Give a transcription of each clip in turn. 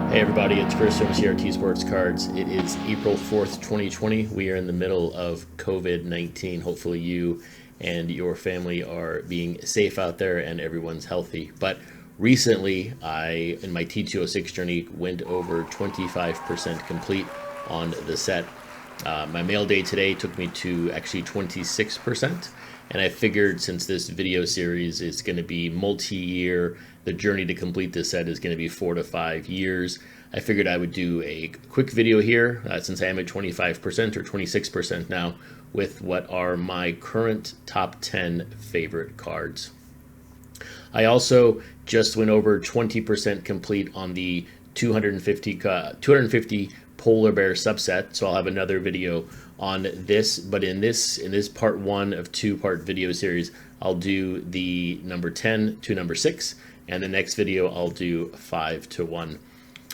Hey everybody, it's Chris from CRT Sports Cards. It is April 4th, 2020. We are in the middle of COVID-19. Hopefully you and your family are being safe out there and everyone's healthy. But recently, in my T206 journey, went over 25% complete on the set. My mail day today took me to actually 26%. And I figured since this video series is going to be multi-year, the journey to complete this set is going to be 4 to 5 years. I figured I would do a quick video here since I am at 25% or 26% now with what are my current top 10 favorite cards. I also just went over 20% complete on the 250 polar bear subset, so I'll have another video on this, but in this part one of two-part video series, I'll do the number 10 to number 6, and the next video I'll do 5 to 1.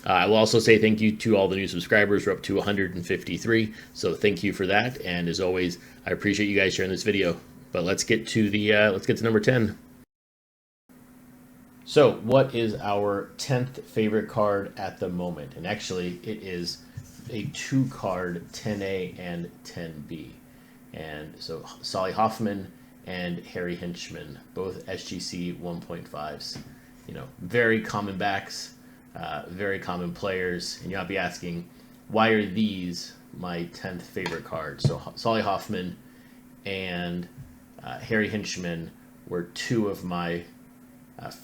I will also say thank you to all the new subscribers. We're up to 153, so thank you for that. And as always, I appreciate you guys sharing this video. But let's get to number 10. So, what is our 10th favorite card at the moment? And actually, it is a 2-card 10A and 10B. And so Solly Hoffman and Harry Hinchman, both SGC 1.5s. You know, very common backs, very common players. And you'll be asking, why are these my 10th favorite cards? So Solly Hoffman and Harry Hinchman were two of my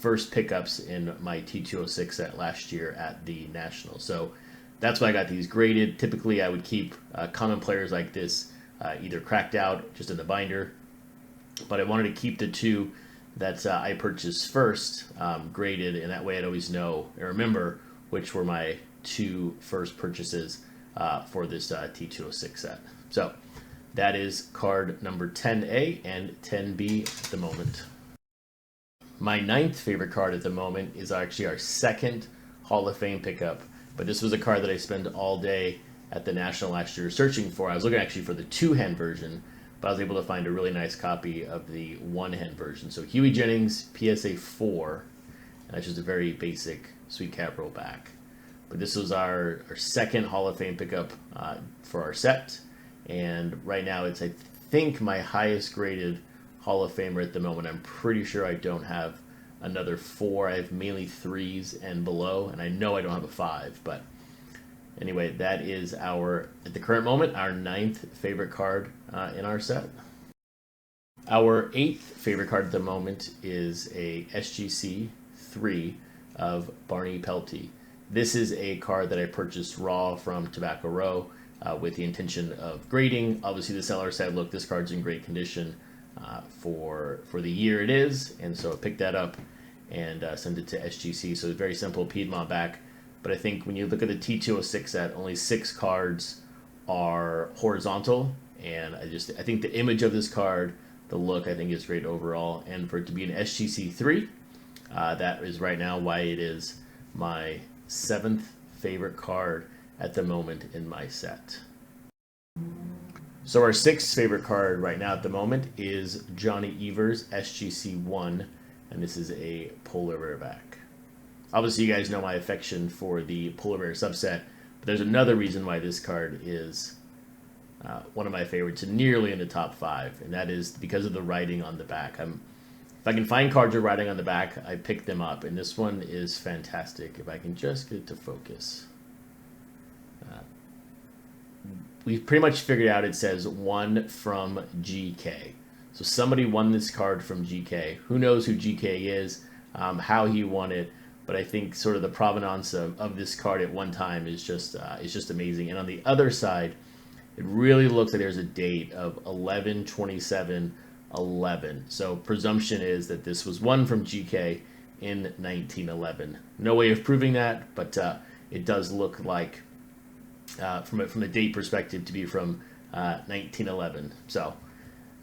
first pickups in my T206 set last year at the National. So that's why I got these graded. Typically, I would keep common players like this either cracked out, just in the binder. But I wanted to keep the two that I purchased first graded, and that way I'd always know and remember which were my two first purchases for this T206 set. So that is card number 10A and 10B at the moment. My 9th favorite card at the moment is actually our second Hall of Fame pickup. But this was a card that I spent all day at the National last year searching for. I was looking actually for the 2-hand version, but I was able to find a really nice copy of the 1-hand version. So Huey Jennings, PSA 4, and that's just a very basic sweet cap roll back. But this was our second Hall of Fame pickup for our set, and right now it's, I think, my highest graded Hall of Famer at the moment. I'm pretty sure I don't have another 4. I have mainly 3s and below, and I know I don't have a 5, but anyway, that is at the current moment, our 9th favorite card in our set. Our 8th favorite card at the moment is a SGC 3 of Barney Pelty. This is a card that I purchased raw from Tobacco Row with the intention of grading. Obviously, the seller said, look, this card's in great condition for the year it is, and so I picked that up and sent it to SGC. So it's very simple Piedmont back, but I think when you look at the T206 set, only 6 cards are horizontal, and I think the image of this card, the look, I think is great overall, and for it to be an SGC 3, that is right now why it is my 7th favorite card at the moment in my set. So our 6th favorite card right now at the moment is Johnny Evers SGC 1, and this is a polar rare back. Obviously, you guys know my affection for the polar rare subset, but there's another reason why this card is one of my favorites, and nearly in the top 5, and that is because of the writing on the back. If I can find cards with writing on the back, I pick them up, and this one is fantastic. If I can just get it to focus. We've pretty much figured out it says one from GK. So somebody won this card from GK. Who knows who GK is, how he won it, but I think sort of the provenance of this card at one time is just amazing. And on the other side, it really looks like there's a date of 11/27/11. So presumption is that this was one from GK in 1911. No way of proving that, but it does look like from a date perspective to be from 1911. So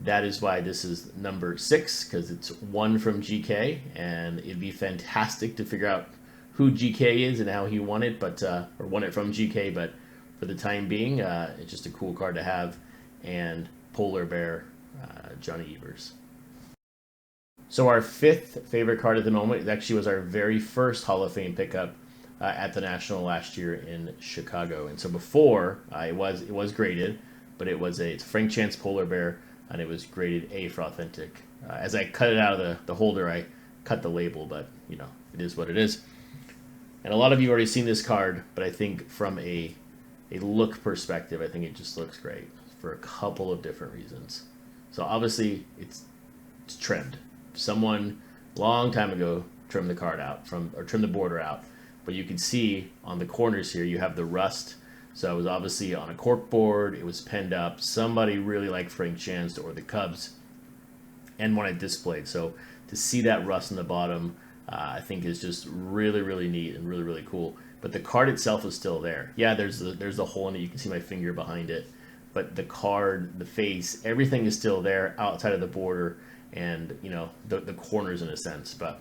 that is why this is number 6, because it's one from GK, and it'd be fantastic to figure out who GK is and how he won it, or won it from GK. But for the time being, it's just a cool card to have, and polar bear Johnny Evers. So our 5th favorite card at the moment actually was our very first Hall of Fame pickup at the National last year in Chicago. And so before, it was graded, but it's a Frank Chance polar bear, and it was graded A for authentic. As I cut it out of the holder, I cut the label, but it is what it is. And a lot of you already seen this card, but I think from a look perspective, I think it just looks great for a couple of different reasons. So obviously, it's trimmed. Someone long time ago trimmed the card out or trimmed the border out, but you can see on the corners here you have the rust. So it was obviously on a cork board. It was penned up. Somebody really liked Frank Chance or the Cubs and wanted it displayed. So to see that rust in the bottom, I think is just really, really neat and really, really cool. But the card itself is still there. Yeah, there's the hole in it. You can see my finger behind it. But the card, the face, everything is still there outside of the border and, the corners in a sense. But,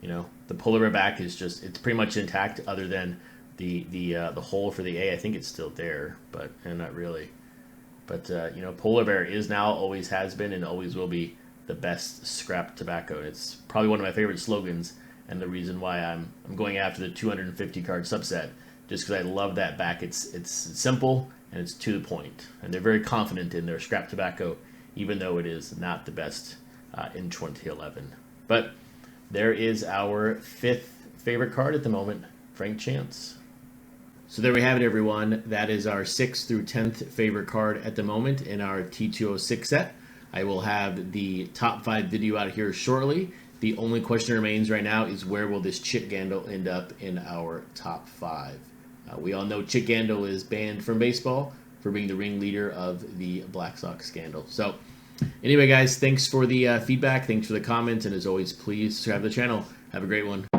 the polar bear back is it's pretty much intact other than the hole for the A. I think it's still there, but not really. But, polar bear is now, always has been, and always will be the best scrap tobacco. It's probably one of my favorite slogans, and the reason why I'm going after the 250 card subset, just because I love that back. It's simple and it's to the point, and they're very confident in their scrap tobacco, even though it is not the best in 2011. But there is our 5th favorite card at the moment, Frank Chance. So there we have it, everyone. That is our 6th through 10th favorite card at the moment in our T206 set. I will have the top 5 video out here shortly. The only question remains right now is where will this Chick Gandil end up in our top 5? We all know Chick Gandil is banned from baseball for being the ringleader of the Black Sox scandal. So anyway, guys, thanks for the feedback. Thanks for the comments. And as always, please subscribe to the channel. Have a great one.